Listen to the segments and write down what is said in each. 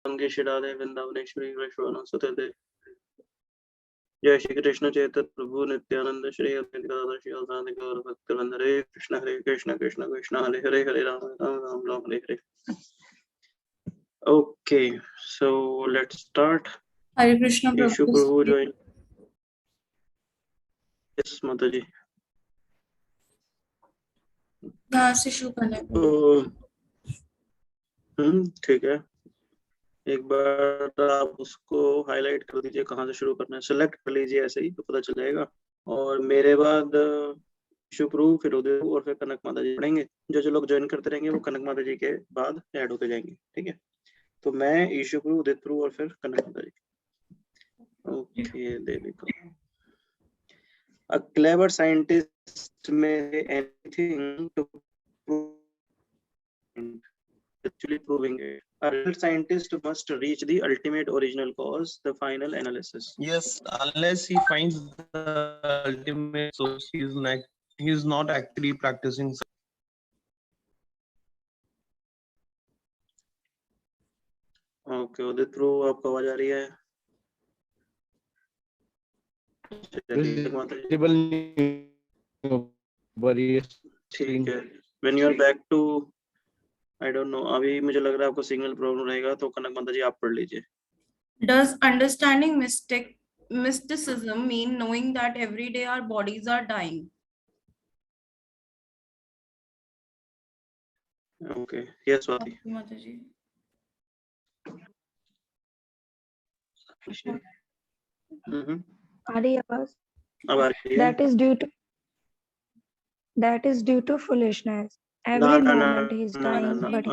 श्री राधे वृंदावनेश्वरी कृष्ण सुते जय श्री कृष्ण चैतन्य प्रभु नित्यानंद श्री अद्वैत गदाधर श्री अवतार गौर भक्तवृंद हरे Krishna Krishna Krishna Hare Hare Hare Ram Ram Ram Hare Hare. Okay, so let's start. Hare Krishna Ishu Prabhu. Prabhu join. Yes, Mataji. यहाँ से शुरू करना है. ठीक है. एक बार आप उसको हाईलाइट कर दीजिए कहाँ से शुरू करना है, सेलेक्ट कर लीजिए, ऐसे ही तो पता चल जाएगा. और मेरे बाद शुभ्रू, फिर उदय और फिर कनक माता जी पढ़ेंगे. जो लोग ज्वाइन करते रहेंगे वो कनक माता जी के बाद ऐड होते जाएंगे. ठीक है, तो मैं ईशुप्रु, उदितप्रु और फिर कनक माता ji. Okay, Devika. A clever scientist may say anything to prove actually proving it. A real scientist must reach the ultimate original cause, the final analysis. Yes, unless he finds the ultimate source, he is not actually practicing. Okay, उदितप्रु, आपको आवाज आ रही है? ठीक है. When you are back to, I don't know, अभी मुझे लग रहा है आपको सिग्नल प्रॉब्लम रहेगा, तो कनक माता जी आप पढ़ लीजिए. Does understanding mysticism mean knowing that every day our bodies are dying? Okay, yes, Swati. Mataji. आ रही आवाज? अब आ रही है. That is due to foolishness. Every moment he is dying, but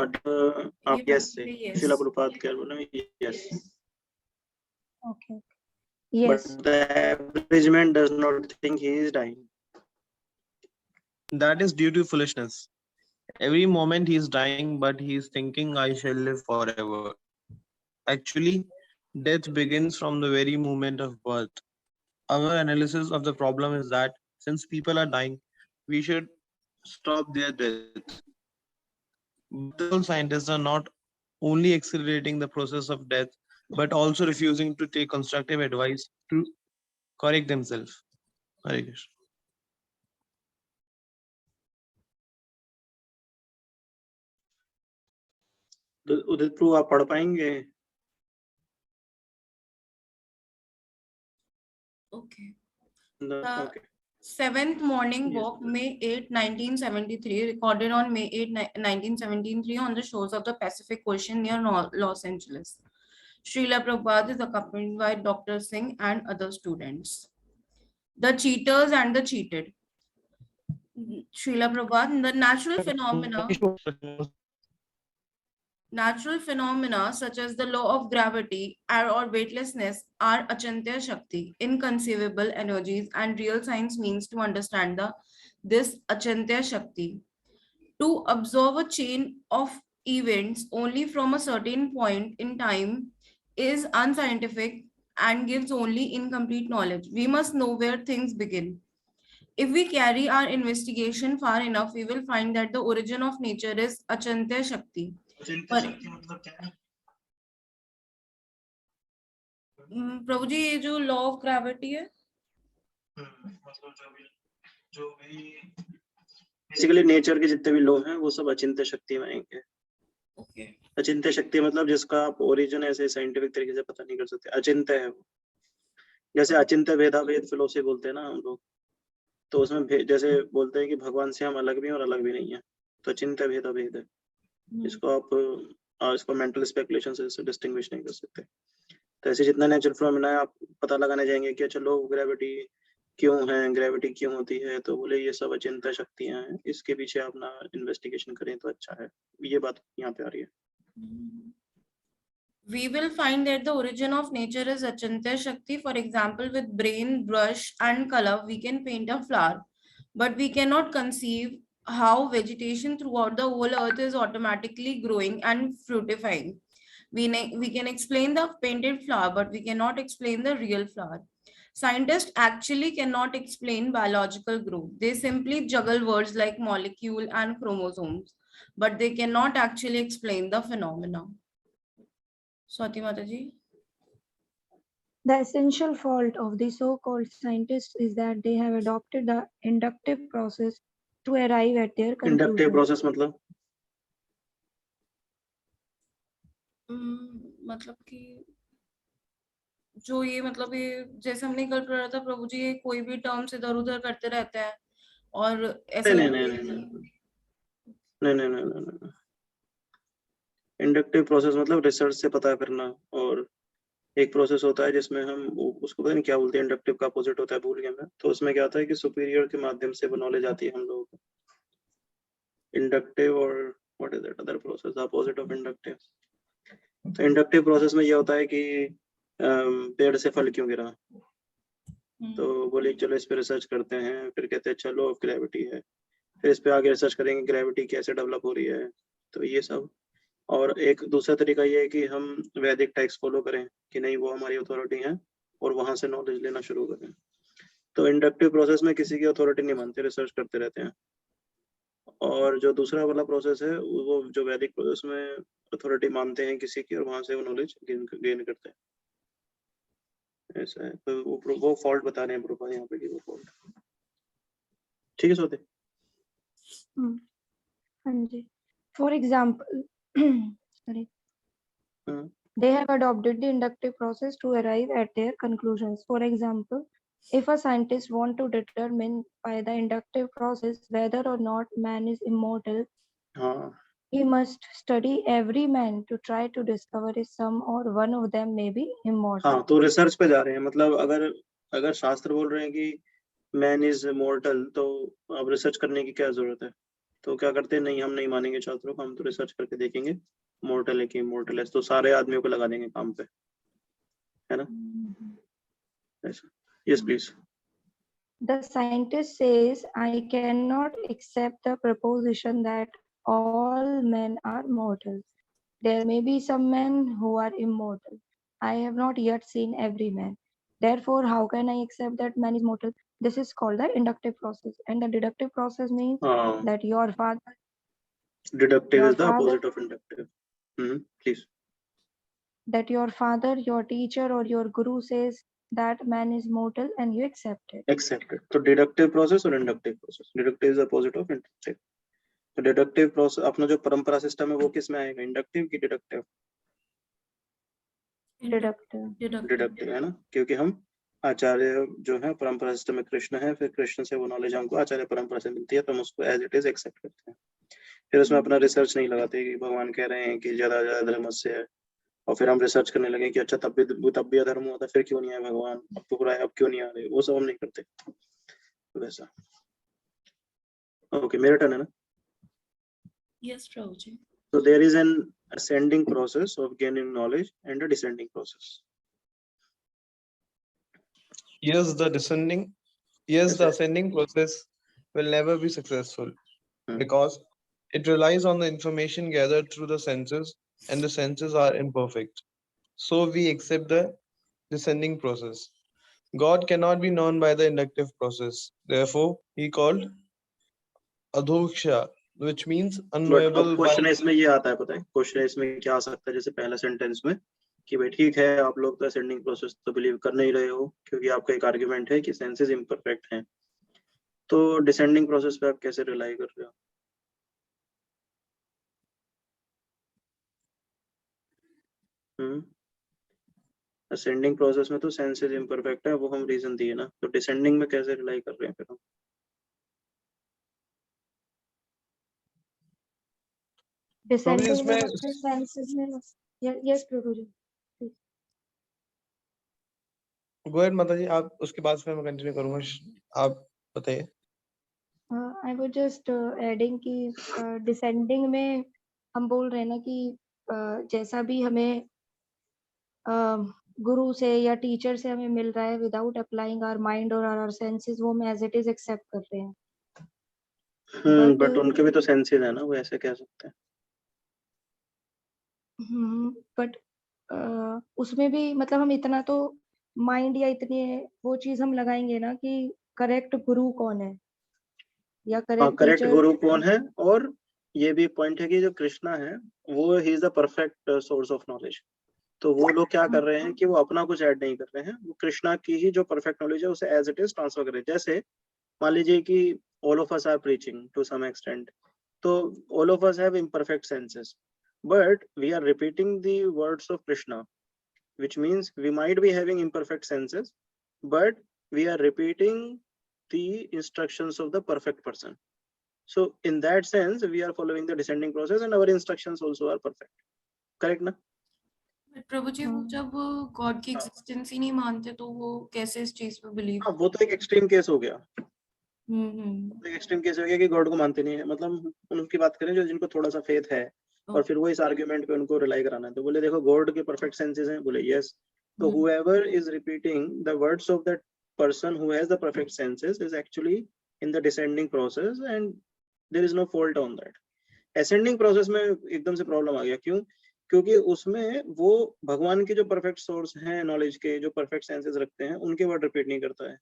आप yes से शिला प्रभुपाद क्या बोले? Yes. okay. Yes. But the average man does not think he is dying. That is due to foolishness. Every moment he is dying, but he is thinking, I shall live forever. Actually, death begins from the very moment of birth. Our analysis of the problem is that since people are dying, we should stop their death. But scientists are not only accelerating the process of death, but also refusing to take constructive advice to correct themselves. Hare Krishna. उदितप्रु, आप पढ़ पाएंगे? Okay. Okay. Seventh morning walk, May 8, 1973, recorded on May 8, 1973 on the shores of the Pacific Ocean near Los Angeles. Srila Prabhupada is accompanied by Dr. Singh and other students. The cheaters and the cheated. Srila Prabhupada, the natural phenomena such as the law of gravity or weightlessness are achintya shakti, inconceivable energies, and real science means to understand this achintya shakti. To observe a chain of events only from a certain point in time is unscientific and gives only incomplete knowledge. We must know where things begin. If we carry our investigation far enough, we will find that the origin of nature is achintya shakti. प्रभु जी, ये जो law of gravity है, जो भी basically nature के जितने भी law हैं वो सब अचिंत्य शक्ति में आएंगे. ओके. अचिंत्य शक्ति मतलब जिसका आप ओरिजिन ऐसे साइंटिफिक तरीके से पता नहीं कर सकते, अचिंत्य है वो. जैसे अचिंत्य भेदाभेद फिलोसफी बोलते हैं ना हम लोग, तो उसमें जैसे बोलते हैं कि भगवान से हम अलग भी हैं और अलग भी नहीं है, तो अचिंत्य भेदाभेद है. इसको आप इसको मेंटल स्पेकुलेशन से डिस्टिंग्विश नहीं कर सकते. तो ऐसे जितना नेचुरल फिनोमेना है आप पता लगाने जाएंगे कि चलो ग्रेविटी क्यों है, ग्रेविटी क्यों होती है, तो बोले ये सब अचिंत्य शक्तियां हैं, इसके पीछे अपना इन्वेस्टिगेशन करें तो अच्छा है. ये बात यहाँ पे आ रही है. We will find that the origin of nature is achintya shakti. For example, with brain, brush, and color, we can paint a flower, but we cannot conceive how vegetation throughout the whole earth is automatically growing and fructifying. We can explain the painted flower, but we cannot explain the real flower. Scientists actually cannot explain biological growth. They simply juggle words like molecule and chromosomes, but they cannot actually explain the phenomena. Swati माता जी। The essential fault of the so-called scientists is that they have adopted the inductive process to arrive at their inductive conclusion. Process मतलब मतलब कि जो ये मतलब ये जैसे हमने कल पढ़ा था प्रभु जी, ये कोई भी टर्म्स इधर उधर करते रहते हैं और ऐसा नहीं नहीं नहीं नहीं नहीं नहीं नहीं नहीं नहीं इंडक्टिव प्रोसेस मतलब रिसर्च से पता करना, और एक प्रोसेस होता है जिसमें हम उसको पता नहीं क्या बोलते हैं, इंडक्टिव का अपोजिट होता है, भूल गया मैं। तो उसमें क्या होता है कि सुपीरियर के माध्यम से वो नॉलेज आती है हम लोगों को। इंडक्टिव और what is that other process opposite of inductive? तो इंडक्टिव प्रोसेस में ये होता है कि पेड़ से फल क्यों गिरा, तो बोले चलो इस पे रिसर्च करते हैं, फिर कहते हैं चलो ऑफ ग्रेविटी है, फिर इस पे आगे रिसर्च करेंगे ग्रेविटी कैसे डेवलप हो रही है, तो ये सब। और एक दूसरा तरीका ये है कि हम वैदिक टेक्स्ट फॉलो करें कि नहीं वो हमारी अथॉरिटी है, और वहां से नॉलेज लेना शुरू करें। तो इंडक्टिव प्रोसेस में किसी की अथॉरिटी नहीं मानते, रिसर्च करते रहते हैं। और जो दूसरा वाला प्रोसेस है वो जो वैदिक प्रोसेस में अथॉरिटी मानते हैं किसी की, और वहां से वो नॉलेज गेन करते हैं। ऐसा है। तो वो फॉल्ट बता रहे हैं प्रभुपाद यहाँ पे कि वो फॉल्ट। ठीक है सोते। हाँ जी. For example, sorry. हाँ They have adopted the inductive process to arrive at their conclusions. For example, if a scientist want to determine by the inductive process whether or not man is immortal, हाँ he must study every man to try to discover if some or one of them may be immortal. हाँ, तो research पे जा रहे हैं। मतलब अगर शास्त्र बोल रहे हैं कि मैन इज मॉर्टल, तो अब रिसर्च करने की क्या जरूरत है? तो क्या करते हैं, नहीं हम नहीं मानेंगे शास्त्रों को, हम तो रिसर्च करके देखेंगे मॉर्टल है कि इमॉर्टल है, तो सारे आदमियों को लगा देंगे काम पे, है ना? ऐसा। Yes please. The scientist says, I cannot accept the proposition that all men are mortal. There may be some men who are immortal. I have not yet seen every man. Therefore, how can I accept that man is mortal? This is called the inductive process. And the deductive process means हाँ, that your father, deductive your is the father, opposite of inductive. Please. your teacher or your guru says that man is mortal and you accept it. Accepted. तो deductive process और inductive process, deductive is opposite of inductive. तो deductive process अपना जो परंपरा system है वो किस में आएगा, इंडक्टिव की डिडक्टिव? Deductive. डिडक्टिव है ना, क्योंकि हम आचार्य जो है परंपरा सिस्टम में कृष्ण है, फिर कृष्ण से वो नॉलेज हमको आचार्य परंपरा से मिलती है, तो हम उसको एज इट इज एक्सेप्ट करते हैं। फिर उसमें अपना रिसर्च नहीं लगाते कि भगवान कह रहे हैं कि ज्यादा ज्यादा धर्म से है, और फिर हम रिसर्च करने लगे कि अच्छा तब भी अधर्म हुआ था, फिर क्यों नहीं आए भगवान, अब तो बुरा है अब क्यों नहीं आ रहे, वो सब हम नहीं करते वैसा। ओके, मेरा टर्न है ना? Yes Prabhu ji. So there is an ascending process of gaining knowledge and a descending process. Yes, the ascending process will never be successful because it relies on the information gathered through the senses, and the senses are imperfect. So we accept the descending process. God cannot be known by the inductive process. Therefore, he called adhoksha, which means But unknowable अब by question इसमें ये आता है, पता है question इसमें क्या आ सकता है? जैसे पहला सेंटेंस में कि भाई ठीक है, आप लोग तो असेंडिंग प्रोसेस तो बिलीव कर नहीं रहे हो क्योंकि आपका एक आर्ग्यूमेंट है कि सेंसेस इम्परफेक्ट हैं, तो डिसेंडिंग प्रोसेस पे आप कैसे रिलाई कर रहे हो? असेंडिंग प्रोसेस में तो सेंसेस इम्परफेक्ट है, वो हम रीजन दिए ना, तो डिसेंडिंग में कैसे रिलाई कर रहे हैं फिर हम? Descending इसमें में अपने senses में yes प्रभु जी. Go ahead, माता जी, आप उसके बाद फिर मैं कंटिन्यू करूंगा, आप बताइए। I was just adding कि descending में हम बोल रहे हैं ना कि जैसा भी हमें गुरु से या टीचर से हमें मिल रहा है विदाउट अप्लाइंग आवर माइंड और आवर सेंसेस, वो हम एज इट इज एक्सेप्ट कर रहे हैं। बट उनके भी तो सेंसेस है ना, वो ऐसे कह सकते हैं। बट उसमें भी मतलब हम इतना तो माइंड या इतने वो चीज हम लगाएंगे ना कि करेक्ट गुरु कौन है या करेक्ट करेक्ट टीचर। गुरु कौन है, और ये भी पॉइंट है कि जो कृष्णा है वो he is the perfect source of knowledge, तो वो लोग क्या कर रहे हैं कि वो अपना कुछ ऐड नहीं कर रहे हैं, वो कृष्णा की ही जो परफेक्ट नॉलेज है उसे एज इट इज ट्रांसफर कर रहे हैं। जैसे मान लीजिए कि all of us are preaching to some extent, तो all of us have imperfect senses, but we are repeating the words of Krishna, which means we might be having imperfect senses, but we are repeating the instructions of the perfect person. So in that sense, we are following the descending process, and our instructions also are perfect. Correct na? But प्रभु जी वो हाँ। जब God की existence ही नहीं मानते तो वो कैसे इस चीज पे बिलीव? हाँ, वो तो एक एक्सट्रीम केस हो गया। हम्म। एक एक्सट्रीम केस हो गया कि गॉड को मानते नहीं है, मतलब उनकी बात करें जो जिनको थोड़ा सा फेथ है, और फिर वो इस आर्ग्यूमेंट पे उनको रिलाई कराना है, तो बोले देखो गॉड के परफेक्ट सेंसेस हैं, बोले यस, तो whoever is repeating the words of that person who has the perfect senses is actually in the descending process, and there is no fault on that. ascending process में एकदम से problem आ गया, क्यों? क्योंकि उसमें वो भगवान के जो परफेक्ट सोर्स हैं नॉलेज के, जो परफेक्ट सेंसेस रखते हैं, उनके वर्ड रिपीट नहीं करता है,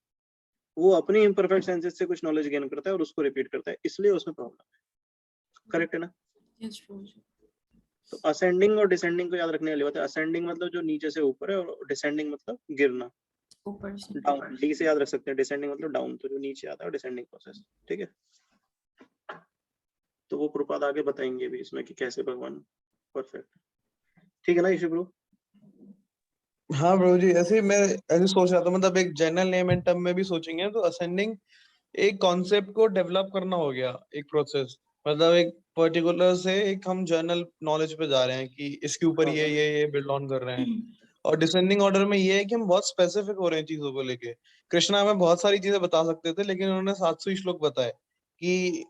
वो अपनी इम्परफेक्ट सेंसेस से कुछ नॉलेज गेन करता है और उसको रिपीट करता है, इसलिए उसमें प्रॉब्लम है। करेक्ट है ना? यस प्रभु जी। तो असेंडिंग और डिसेंडिंग को याद रखने वाली बात है। असेंडिंग मतलब जो नीचे से ऊपर है, और डिसेंडिंग मतलब गिरना, ऊपर से डाउन, डी से याद रख सकते हैं। डिसेंडिंग मतलब डाउन, तो जो नीचे आता है डिसेंडिंग प्रोसेस, ठीक है? तो वो प्रपाद आगे बताएंगे भी इसमें कि कैसे भगवान परफेक्ट, ठीक है ना ईशु ब्रो? हाँ ब्रो जी, ऐसे ही मैं ऐसे सोच रहा था, मतलब एक जनरल नेम एंड टर्म में भी सोचेंगे तो असेंडिंग एक कॉन्सेप्ट को डेवलप करना हो गया, एक प्रोसेस, मतलब एक पर्टिकुलर से एक हम जनरल नॉलेज पे जा रहे हैं कि इसके ऊपर ये बिल्ड ऑन कर रहे हैं। और डिसेंडिंग ऑर्डर में ये है कि हम बहुत स्पेसिफिक हो रहे हैं चीजों को लेके। कृष्णा हमें बहुत सारी चीजें बता सकते थे, लेकिन उन्होंने 700 ही श्लोक बताए, कि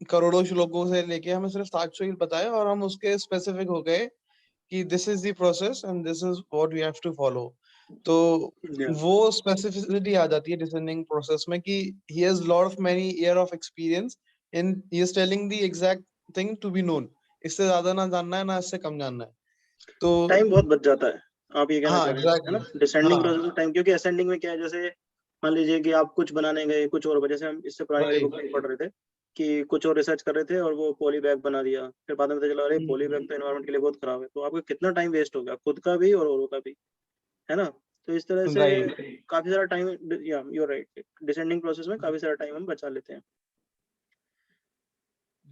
करोड़ों श्लोकों से लेके हमें सिर्फ 700 ही बताए, और हम उसके स्पेसिफिक हो गए कि this is the process and this is what we have to follow. तो वो स्पेसिफिसिटी आ जाती है डिसेंडिंग प्रोसेस में कि he has lot of many year of experience and he is telling the exact thing to be known। इससे ज्यादा ना जानना है, ना इससे कम जानना है। तो टाइम बहुत बच जाता है, आप ये कहना हाँ चाह रहे हैं, है ना? डिसेंडिंग प्रोसेस में टाइम, क्योंकि असेंडिंग में क्या है, जैसे मान लीजिए कि आप कुछ बनाने गए, कुछ और वजह से, हम इससे पुरानी वाली बुक में पढ़ रहे थे कि कुछ और रिसर्च कर रहे थे और वो पॉली बैग बना दिया, फिर बाद में पता चला अरे पॉली बैग तो एनवायरनमेंट के लिए बहुत खराब है, तो आपका कितना टाइम वेस्ट हो गया, खुद का भी और औरों का भी, है ना? तो इस तरह से काफी सारा टाइम, या you are right, descending process में काफी सारा टाइम हम बचा लेते हैं।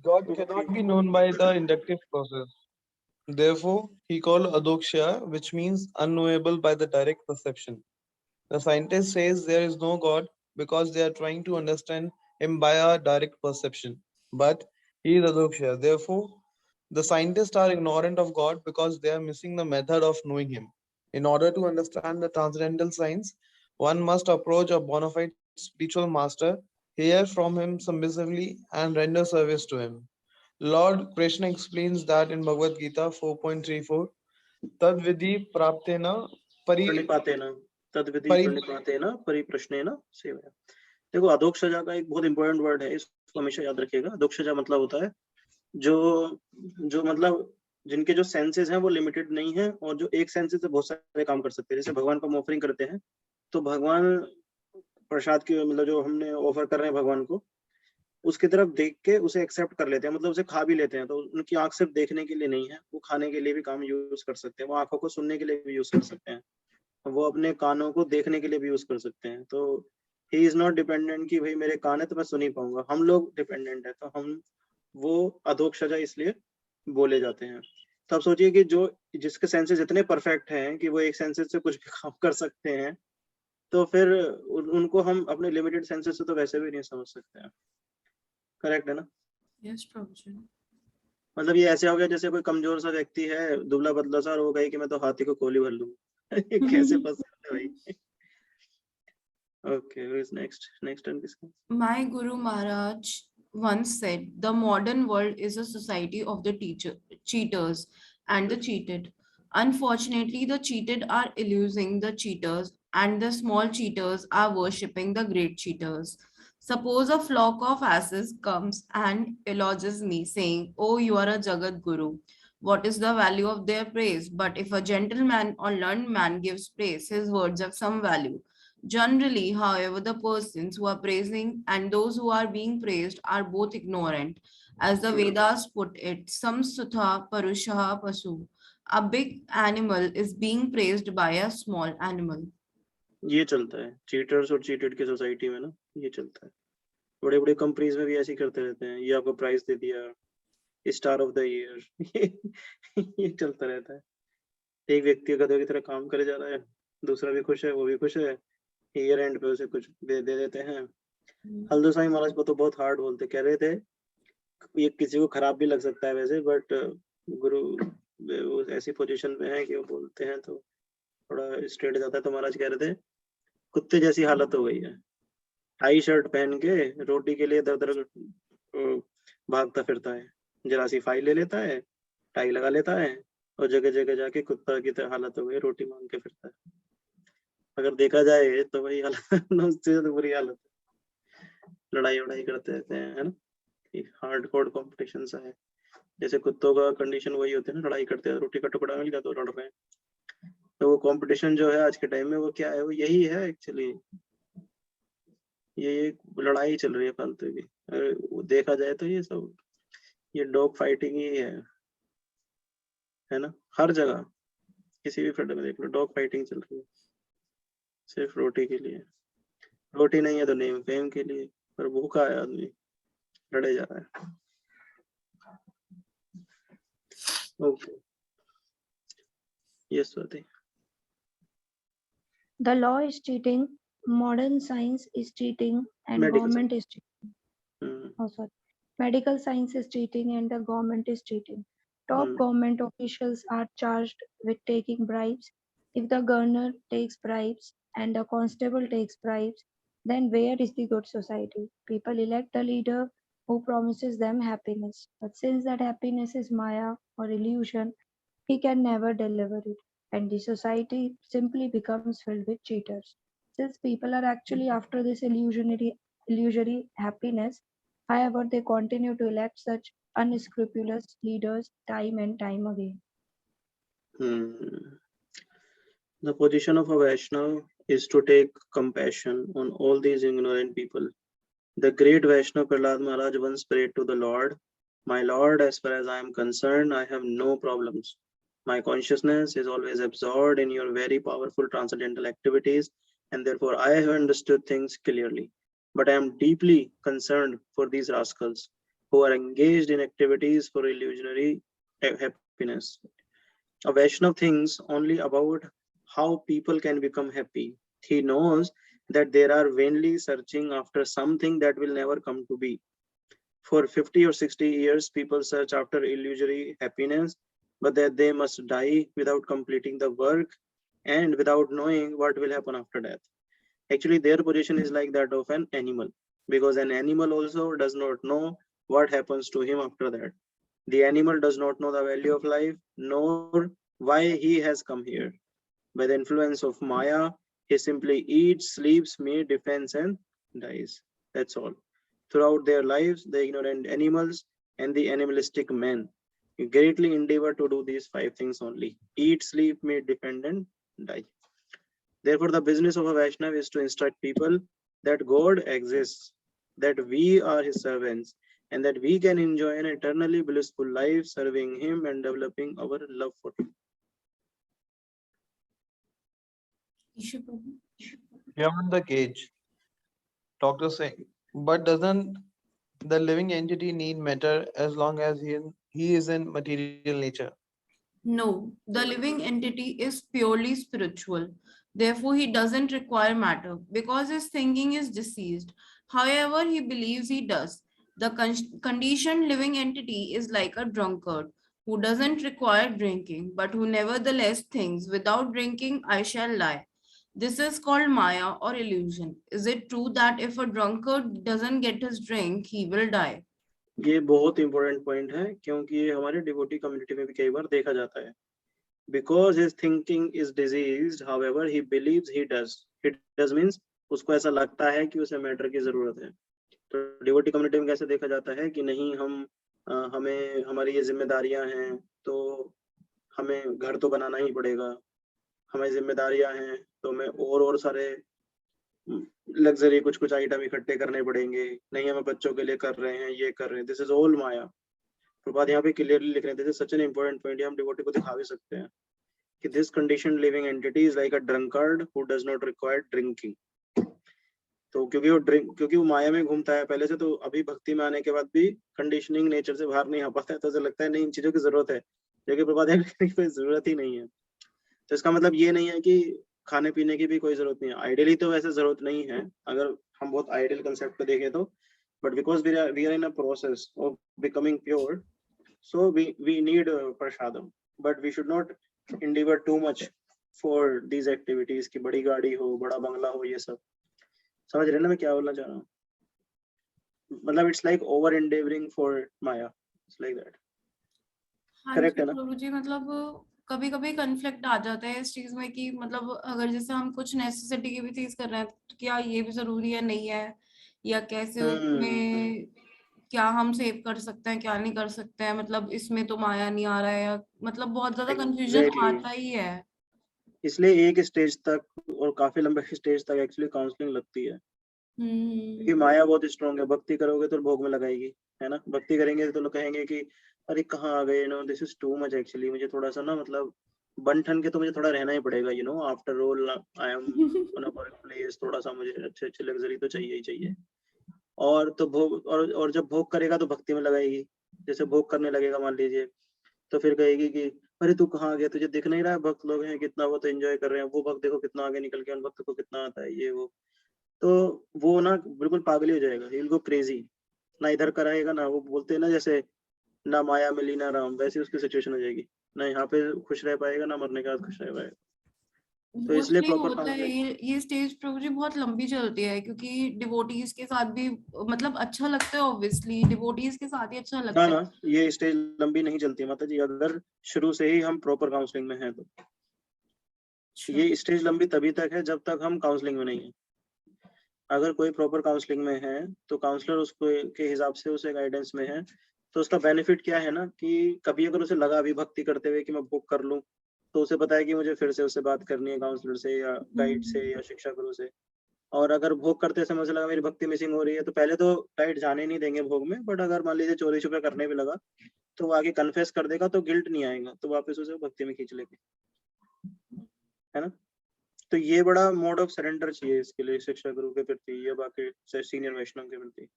God cannot be known by the inductive process, therefore he called adoksha, which means unknowable by the direct perception। The scientist says there is no God because they are trying to understand him by a direct perception, but he is adoksha, therefore the scientists are ignorant of God because they are missing the method of knowing him। In order to understand the transcendental science, one must approach a bona fide spiritual master, hear from him submissively, and render service to him। Lord Krishna explains that in Bhagavad Gita 4.34, Tad vidhi praptena pari प्रणिपातेन तद्विधि प्रणिपातेन परिप्रश्नेन सेवया। देखो अधोक्षजा का एक बहुत important word है, इसको हमेशा याद रखिएगा। अधोक्षजा मतलब होता है जो जो मतलब जिनके जो सेंसेस हैं वो लिमिटेड नहीं है, और जो एक सेंसेस से बहुत सारे काम कर सकते हैं। जैसे भगवान को हम ऑफरिंग करते हैं, तो भगवान प्रसाद की, मतलब जो हमने ऑफर कर रहे हैं भगवान को, उसकी तरफ देख के उसे एक्सेप्ट कर लेते हैं, मतलब उसे खा भी लेते हैं। तो उनकी आंख सिर्फ देखने के लिए नहीं है, वो खाने के लिए भी काम यूज कर सकते हैं, वो आंखों को सुनने के लिए भी यूज कर सकते हैं, वो अपने कानों को देखने के लिए भी यूज कर सकते हैं। तो ही इज नॉट डिपेंडेंट कि भाई मेरे कान है तो मैं सुन ही पाऊंगा। हम लोग डिपेंडेंट है, तो हम वो अधोक्षजा इसलिए बोले जाते हैं। तो आप सोचिए कि जो जिसके सेंसेस इतने परफेक्ट हैं कि वो एक सेंसेस से कुछ भी काम कर सकते हैं, तो फिर उनको हम अपने लिमिटेड सेंसेस से तो वैसे भी नहीं समझ सकते हैं। करेक्ट है ना? यस प्रभु जी। मतलब ये ऐसे हो गया जैसे कोई कमजोर सा व्यक्ति है, दुबला पतला सा, और वो कहे कि मैं तो हाथी को गोली भर लूंगा। ये कैसे पसंद है भाई? Okay, who is next? Next turn किसका? My Guru Maharaj once said, the modern world is a society of the cheaters and the cheated. Unfortunately, the cheated are illusing the cheaters, and the small cheaters are worshipping the great cheaters. Suppose a flock of asses comes and eloges me, saying, "Oh, you are a Jagat Guru." What is the value of their praise? But if a gentleman or learned man gives praise, his words have some value. Generally, however, the persons who are praising and those who are being praised are both ignorant. As the Vedas put it, samsutha parushaha pasu. A big animal is being praised by a small animal. ये चलता है cheaters और cheated की society में ना, ये चलता है। बड़े बड़े कंपनीज में भी ऐसे ही करते रहते हैं, ये आपको प्राइस दे दिया, स्टार ऑफ द ईयर ये चलता रहता है। एक व्यक्ति गधे की तरह काम करे जा रहा है, दूसरा भी खुश है, वो भी खुश है, ईयर एंड पे उसे कुछ दे देते हैं। हल्दो साईं महाराज को तो बहुत हार्ड बोलते, कह रहे थे ये किसी को खराब भी लग सकता है वैसे, बट गुरु वो ऐसी पोजीशन में है कि वो बोलते हैं तो थोड़ा स्ट्रेट जाता है। तो महाराज कह रहे थे कुत्ते जैसी हालत हो गई है, टाई शर्ट पहन के रोटी के लिए दर दर भागता फिरता है, जरा सी फाइल ले लेता है, टाई लगा लेता है और जगह जगह जाके कुत्ता की तरह हालत हो गई, रोटी मांग के फिरता है। अगर देखा जाए तो वही हालत उससे तो बुरी हालत है, लड़ाई वड़ाई करते रहते हैं, है ना, हार्ड कोर कॉम्पिटिशन सा है। जैसे कुत्तों का कंडीशन वही होती है ना, लड़ाई करते हैं, रोटी का टुकड़ा मिल गया तो लड़ रहे हैं। तो वो कंपटीशन जो है आज के टाइम में वो क्या है, वो यही है एक्चुअली, ये लड़ाई चल रही है फालतू की। अगर वो देखा जाए तो ये सब ये डॉग फाइटिंग ही है ना, हर जगह किसी भी फील्ड में देख लो डॉग फाइटिंग चल रही है, सिर्फ रोटी के लिए। रोटी नहीं है तो नेम फेम के लिए, पर भूखा है आदमी, लड़े जा रहा है। Okay, yes Swati. The law is cheating, modern science is cheating, and Medical government is cheating. Hmm, Oh, sorry. Medical science is cheating and the government is cheating. Top hmm, government officials are charged with taking bribes. If the governor takes bribes and the constable takes bribes, then where is the good society? People elect the leader who promises them happiness. But since that happiness is Maya or illusion, he can never deliver it. And the society simply becomes filled with cheaters. Since people are actually after this illusory happiness, however, they continue to elect such unscrupulous leaders time and time again. The position of a Vaishnav is to take compassion on all these ignorant people. The great Vaishnav Prahlad Maharaj once prayed to the Lord, "My Lord, as far as I am concerned, I have no problems. My consciousness is always absorbed in your very powerful transcendental activities, and therefore I have understood things clearly. But I am deeply concerned for these rascals who are engaged in activities for illusionary happiness." A Vaishnav thinks only about how people can become happy. He knows that they are vainly searching after something that will never come to be. For 50 or 60 years, people search after illusory happiness, but that they must die without completing the work and without knowing what will happen after death. Actually, their position is like that of an animal, because an animal also does not know what happens to him after that. The animal does not know the value of life, nor why he has come here. By the influence of Maya, he simply eats, sleeps, meets, defends, and dies. That's all. Throughout their lives, the ignorant animals and the animalistic men greatly endeavor to do these 5 things only: eat, sleep, meet, defend, and die. Therefore, the business of a Vaishnava is to instruct people that God exists, that we are his servants, and that we can enjoy an eternally blissful life serving him and developing our love for him. Beyond the cage, Dr. Singh, but doesn't the living entity need matter as long as he is in material nature? No, the living entity is purely spiritual. Therefore, he doesn't require matter because his thinking is deceased. However, he believes he does. The conditioned living entity is like a drunkard who doesn't require drinking, but who nevertheless thinks, "Without drinking, I shall lie." This is called Maya or illusion. Is it true that if a drunkard doesn't get his drink, he will die? ये बहुत important point है, क्योंकि ये हमारे devotee community में भी कई बार देखा जाता है. Because his thinking is diseased, however, he believes he does. He does means उसको ऐसा लगता है कि उसे मैटर की जरूरत है. तो डिवोटी कम्युनिटी में कैसे देखा जाता है कि नहीं, हमें हमारी ये जिम्मेदारियां हैं, तो हमें घर तो बनाना ही पड़ेगा, हमें जिम्मेदारियां हैं, तो हमें और सारे लग्जरी कुछ आइटम इकट्ठे करने पड़ेंगे, नहीं हमें बच्चों के लिए कर रहे हैं, ये कर रहे हैं. दिस इज ऑल माया. प्रभात यहाँ पे क्लियरली लिख रहे थे, सच एन इंपॉर्टेंट पॉइंट, हम डिवोटी को दिखा भी सकते हैं कि this condition living entity is like a drunkard who does not require drinking. तो क्योंकि वो माया में घूमता है पहले से, तो अभी भक्ति में आने के बाद भी कंडीशनिंग नेचर से बाहर नहीं आ पाता है, तो ऐसा लगता है नहीं इन चीजों की जरूरत है, लेकिन प्रभात यहाँ लिखने की कोई जरूरत ही नहीं है। तो इसका मतलब ये नहीं है कि खाने पीने की भी कोई जरूरत नहीं है, आइडियली तो वैसे जरूरत नहीं है अगर हम बहुत आइडियल कंसेप्ट को देखें तो, but because we are in a process of becoming pure, so we need prasadam, but we should not endeavor too much for these activities कि बड़ी गाड़ी हो, बड़ा बंगला हो, ये सब समझ रहे हैं ना मैं क्या बोलना चाह रहा हूँ? मतलब it's like over endeavoring for Maya, it's like that, हाँ correct जी है ना? प्रभु जी, मतलब कभी कभी कन्फ्लिक्ट आ जाता है इस चीज में कि मतलब अगर जैसे हम कुछ नेसेसिटी की भी चीज कर रहे हैं तो क्या ये भी जरूरी है नहीं है, या कैसे उसमें क्या हम सेव कर सकते हैं क्या नहीं कर सकते हैं, मतलब इसमें तो माया नहीं आ रहा है, या मतलब बहुत ज्यादा कंफ्यूजन Exactly. आता ही है। इसलिए एक स्टेज तक और काफी लंबे स्टेज तक एक्चुअली काउंसलिंग लगती है, क्योंकि माया बहुत स्ट्रांग है, भक्ति करोगे तो भोग में लगाएगी, है ना? भक्ति करेंगे तो लोग कहेंगे कि अरे कहाँ आ गए, no this is too much actually, मुझे थोड़ा सा ना मतलब बन ठन के तो मुझे थोड़ा रहना ही पड़ेगा, you know, after all I am on a work place, थोड़ा सा मुझे अच्छे अच्छे लग्जरी तो चाहिए ही चाहिए। और तो भोग और जब भोग करेगा तो भक्ति में लगाएगी, जैसे भोग करने लगेगा मान लीजिए, तो फिर कहेगी कि अरे तू कहाँ आ गया, तुझे दिख नहीं रहा है भक्त लोग हैं कितना वो तो एंजॉय कर रहे हैं, वो भक्त देखो कितना आगे निकल के, उन भक्त को कितना आता है ये वो, तो वो ना बिल्कुल पागल ही हो जाएगा, ही विल गो क्रेजी, ना इधर कराएगा ना, वो बोलते हैं ना जैसे ना माया मिली ना राम, वैसी उसकी सिचुएशन हो जाएगी, ना यहाँ पे खुश रह पाएगा ना मरने के बाद खुश रह पाएगा। तो इसलिए मोस्टली प्रॉपर होता है काउंसलिंग, ये स्टेज प्रोग्राम जी बहुत लंबी चलती है, क्योंकि डिवोटीज के साथ भी मतलब अच्छा लगता है, ऑब्वियसली डिवोटीज के साथ ही अच्छा ना लगता ना है। ये स्टेज लंबी नहीं चलती माता जी, अगर शुरू से ही हम प्रॉपर काउंसलिंग में हैं तो। अच्छा। ये स्टेज लंबी तभी तक है जब तक हम काउंसलिंग में नहीं है। अगर कोई प्रॉपर काउंसलिंग में है तो काउंसलर उसको के हिसाब से उसे गाइडेंस में है, तो उसका बेनिफिट क्या है ना कि कभी अगर उसे लगा अभी भक्ति करते हुए कि मैं भोग कर लूं, तो उसे पता है कि मुझे फिर से उससे बात करनी है काउंसलर से या गाइड से या शिक्षा गुरु से। और अगर भोग करते समय उसे लगा मेरी भक्ति मिसिंग हो रही है, तो पहले तो गाइड जाने नहीं देंगे भोग में, बट अगर मान लीजिए चोरी छुपे करने भी लगा तो वो आगे कन्फेस कर देगा तो गिल्ट नहीं आएगा, तो वापस उसे भक्ति में खींच लेंगे, है ना? तो ये बड़ा मोड ऑफ सरेंडर चाहिए इसके लिए शिक्षा गुरु के प्रति या बाकी सीनियर वैष्णव के प्रति।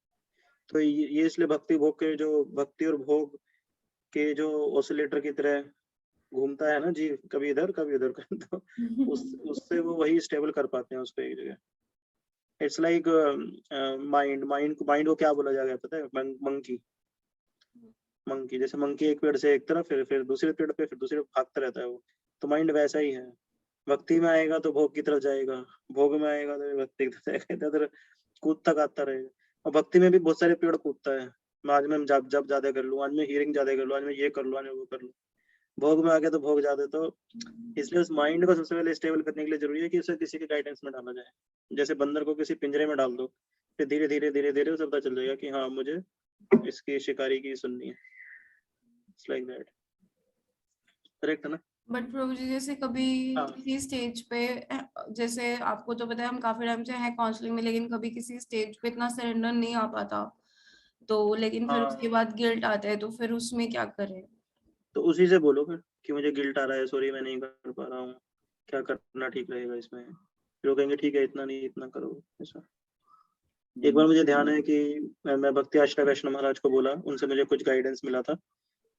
तो ये इसलिए भक्ति भोग के जो भक्ति और भोग के जो ऑसिलेटर की तरह घूमता है ना जी, कभी इधर कभी उधर तो उससे वो वही स्टेबल कर पाते हैं उसको एक जगह। इट्स लाइक माइंड को क्या बोला जाएगा पता है? मंकी। मंकी जैसे मंकी एक पेड़ से एक तरफ फिर दूसरे पेड़ पे फिर दूसरे भागता रहता है वो, तो माइंड वैसा ही है। भक्ति में आएगा तो भोग की तरफ जाएगा, भोग में आएगा तो भक्ति की तरफ जाएगा, इधर कूदता काटता रहेगा। और भक्ति में भी बहुत सारे पेड़ कूदता है, आज मैं जब जब ज्यादा कर लूँ, आज मैं हीरिंग ज्यादा कर लूँ, आज मैं ये कर लूँ, आज मैं वो कर लूँ। भोग में आ गया तो भोग ज्यादा, तो इसलिए उस माइंड को सबसे पहले स्टेबल करने के लिए जरूरी है कि उसे किसी के गाइडेंस में डाला जाए। जैसे बंदर को किसी पिंजरे में डाल दो, फिर धीरे धीरे धीरे धीरे उसे पता चल जाएगा कि हाँ मुझे इसकी शिकारी की सुननी है। इट्स लाइक दैट, करेक्ट है ना? बट प्रभु जी जैसे कभी हाँ किसी स्टेज पे जैसे आपको तो पता है हम काफी टाइम से हैं काउंसलिंग में, लेकिन कभी किसी स्टेज पे इतना सरेंडर नहीं आ पाता, तो लेकिन फिर उसके हाँ, बाद गिल्ट आता है, तो फिर उसमें क्या करें? तो उसी से बोलो फिर कि मुझे गिल्ट आ रहा है, सॉरी मैं नहीं कर पा रहा हूँ, क्या करना ठीक रहेगा इसमें। फिर वो कहेंगे ठीक है इतना नहीं इतना करो, ऐसा। एक बार मुझे ध्यान है कि मैं भक्ति आश्रय वैष्णव महाराज को बोला, उनसे मुझे कुछ गाइडेंस मिला था,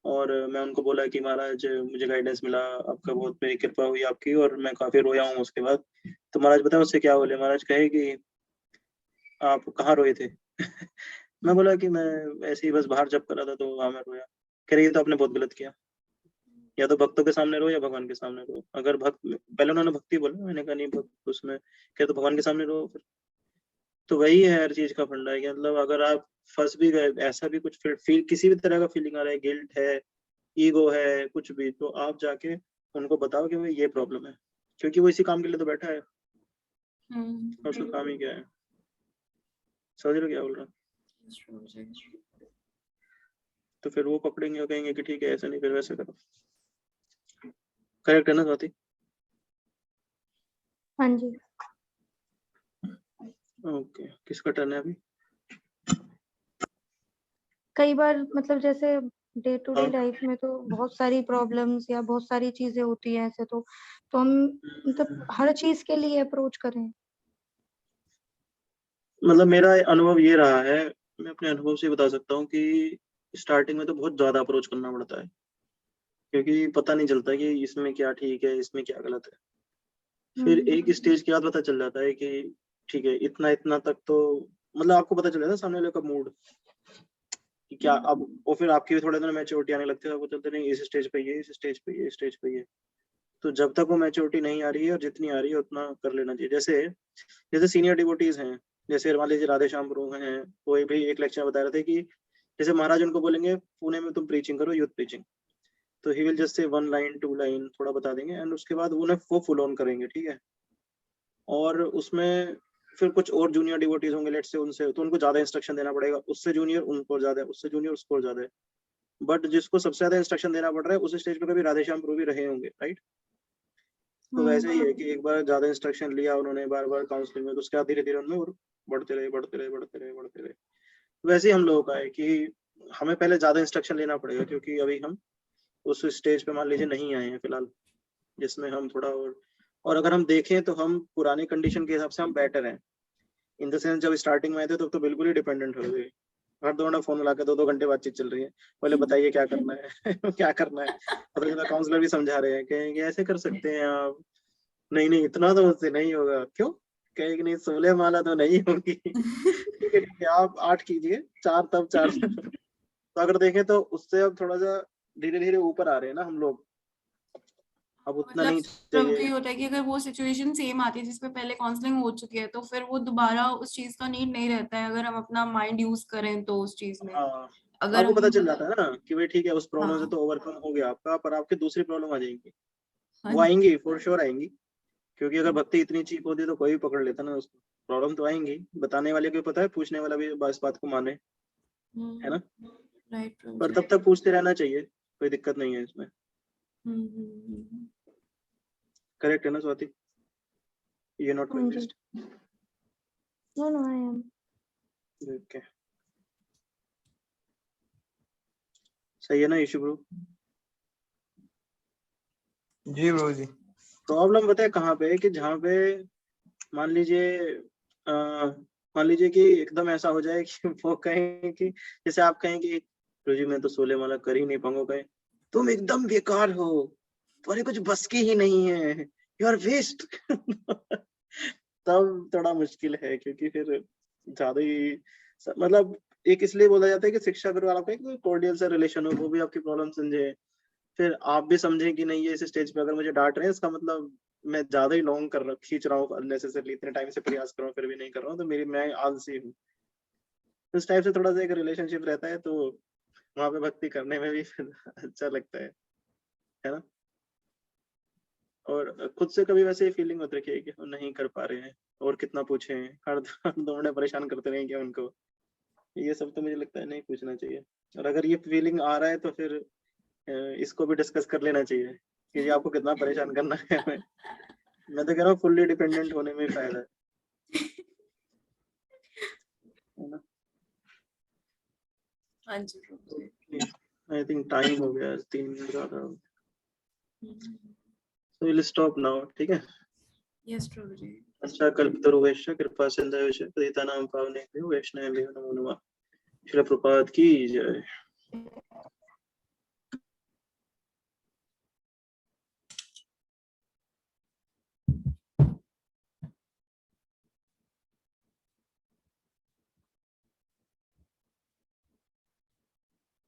और मैं उनको बोला कि महाराज मुझे गाइडेंस मिला, आपका बहुत मेरी कृपा हुई आपकी, और मैं काफी रोया हूँ उसके बाद। तो महाराज बताए मुझसे क्या बोले? महाराज कहे कि आप कहाँ रोए थे? मैं बोला कि मैं ऐसे ही बस बाहर जब कर रहा था तो वहां मैं रोया। कह रही ये तो आपने बहुत गलत किया, या तो भक्तों के सामने रो या भगवान के सामने रो। अगर भक्त, पहले उन्होंने भक्ति बोला, मैंने कहा नहीं भक्त उसमें, क्या तो भगवान के सामने रो फिर। तो वही है हर चीज का फंडा है कि मतलब अगर आप फंस भी गए, ऐसा भी कुछ फील किसी भी तरह का फीलिंग आ रहा है, गिल्ट है, ईगो है, कुछ भी, तो आप जाके उनको बताओ कि भाई ये प्रॉब्लम है, क्योंकि वो इसी काम के लिए तो बैठा है, और उसका काम ही क्या है। समझ रहे हो क्या बोल रहा हूँ? तो फिर वो पकड़ेंगे और कहेंगे कि ठीक है ऐसा नहीं फिर वैसे करो। करेक्ट है ना स्वाति? हाँ जी। ओके, किसका टर्न है अभी? कई बार मतलब जैसे डे टू डे हाँ। लाइफ में तो बहुत सारी प्रॉब्लम्स या बहुत सारी चीजें होती हैं ऐसे, तो हम मतलब हर चीज के लिए अप्रोच करें। मतलब मेरा अनुभव ये रहा है, मैं अपने अनुभव से बता सकता हूँ कि स्टार्टिंग में तो बहुत ज्यादा अप्रोच करना पड़ता है, क्योंकि पता नहीं चलता कि इसमें क्या ठीक है, इसमें क्या गलत है। फिर एक स्टेज के बाद पता चल जाता है कि ठीक है, इतना इतना तक तो मतलब आपको पता चल जाता है सामने वाले का मूड कि क्या अब, और फिर आपकी भी थोड़े दिन मैच्योरिटी आने लगती है, आपको चलते नहीं इस स्टेज पे ये, इस स्टेज पे ये, इस स्टेज पे ये। तो जब तक वो मैच्योरिटी नहीं आ रही है और जितनी आ रही है उतना कर लेना चाहिए। जैसे जैसे सीनियर डिवोटीज हैं, जैसे मान लीजिए राधे श्याम प्रभु हैं, वो भी एक लेक्चर बता रहे थे कि जैसे महाराज उनको बोलेंगे पुणे में तुम प्रीचिंग करो, यूथ प्रीचिंग, तो he will just say 1 line 2 line थोड़ा बता देंगे एंड उसके बाद उन्हें वो फुल ऑन करेंगे, ठीक है। और उसमें फिर कुछ और जूनियर डिवोटीज होंगे लेट्स से, उनसे तो उनको ज्यादा इंस्ट्रक्शन देना पड़ेगा, उससे जूनियर उनको ज्यादा, उससे जूनियर उसको ज्यादा। बट जिसको सबसे ज्यादा इंस्ट्रक्शन देना पड़ रहा है उस स्टेज पे कभी राधे श्याम प्रभु भी रहे होंगे, राइट। तो वैसे ही है कि एक बार ज्यादा इंस्ट्रक्शन लिया उन्होंने बार बार काउंसलिंग में, तो उसके बाद धीरे धीरे उनमें और बढ़ते रहे बढ़ते रहे बढ़ते रहे बढ़ते रहे। वैसे ही हम लोगों का है कि हमें पहले ज्यादा इंस्ट्रक्शन लेना पड़ेगा, क्योंकि अभी हम उस स्टेज पे मान लीजिए नहीं आए हैं फिलहाल, जिसमें हम थोड़ा और अगर हम देखें तो हम पुराने कंडीशन के हिसाब से हम बेटर हैं। इन द सेंस जब स्टार्टिंग में आए थे तब तो बिल्कुल ही डिपेंडेंट हो गए, हर 2 घंटा फोन मिला के 2-2 घंटे बातचीत चल रही है, पहले बताइए क्या करना है क्या करना है। पता चला काउंसलर भी समझा रहे हैं, कहेंगे ऐसे कर सकते हैं आप, नहीं नहीं इतना तो मुझसे नहीं होगा, क्यों, कहेंगे नहीं 16 माला तो नहीं होगी ठीक है ठीक है, आप 8 कीजिए, 4 तब 4 तो अगर देखें तो उससे अब थोड़ा सा धीरे धीरे ऊपर आ रहे हैं ना हम लोग, अब उतना मतलब नहीं प्रभु ये चाहिए। होता है कि अगर वो सिचुएशन सेम आती है जिसपे पहले काउंसलिंग हो चुकी है, तो फिर वो दोबारा उस चीज का नीड नहीं रहता है, अगर हम अपना माइंड यूज करें तो उस चीज में। हाँ, अगर आपको पता हम चल जाता है ना कि भाई ठीक है उस प्रॉब्लम से हाँ तो ओवरकम हो गया आपका, पर आपकी दूसरी प्रॉब्लम आ जाएंगी, हाँ वो आएंगी फॉर श्योर आएंगी, क्योंकि अगर भक्ति इतनी चीप होती तो कोई भी पकड़ लेता ना उसको। प्रॉब्लम तो आएंगी, बताने वाले को पता है, पूछने वाला भी इस बात को माने, है ना। राइट प्रभु पर जी। तब तक पूछते रहना चाहिए, कोई दिक्कत नहीं है इसमें। हम्म। करेक्ट है ना स्वाति, ये नॉट हाँ जी। Convinced. No no I am. Okay, सही है ना Yishu bro. Ji bro ji. Problem पता है कहाँ पे है, कि जहाँ पे मान लीजिए मान लीजिए कि एकदम ऐसा हो जाए कि वो कहें कि जैसे आप कहें कि "गुरु जी मैं तो 16 माला कर ही नहीं पाऊंगा", कहें तुम एकदम बेकार हो, तुम्हारी कुछ बस की ही नहीं है, यू आर वेस्ट तब थोड़ा मुश्किल है, क्योंकि फिर ज्यादा ही मतलब एक इसलिए बोला जाता है कि शिक्षा गुरु वाला एक कॉर्डियल सा रिलेशन हो, वो भी आपकी प्रॉब्लम समझे, फिर आप भी समझें कि नहीं ये इस स्टेज पे अगर मुझे डांट रहे हैं इसका मतलब मैं ज्यादा ही लॉन्ग कर रहा खींच रहा हूँ अननेसेसरली, इतने टाइम से प्रयास कर रहा हूँ फिर भी नहीं कर रहा हूँ, तो मैं आलसी हूँ। इस टाइप से थोड़ा सा एक रिलेशनशिप रहता है, तो वहां पे भक्ति करने में भी फिर अच्छा लगता है ना। और खुद से कभी वैसे फीलिंग मत रखिए कि हम नहीं कर पा रहे हैं और कितना पूछे, हर 2 घंटे परेशान करते रहें क्या उनको, ये सब तो मुझे लगता है नहीं पूछना चाहिए। और अगर ये फीलिंग आ रहा है तो फिर इसको भी डिस्कस कर लेना चाहिए कि ये आपको कितना परेशान करना है हमें। मैं तो कह रहा हूँ फुल्ली डिपेंडेंट होने में फायदा है ना। हाँ जी प्रभु जी। आई थिंक टाइम हो गया 3 मिनट ज्यादा, सो विल स्टॉप नाउ, ठीक है। यस प्रभु जी। अच्छा कल्पतरुभ्यश्च कृपा सिन्धुभ्यश्च पतितानां पावनेभ्यो वैष्णवेभ्यो नमो नमः। श्रील प्रभुपाद की जय।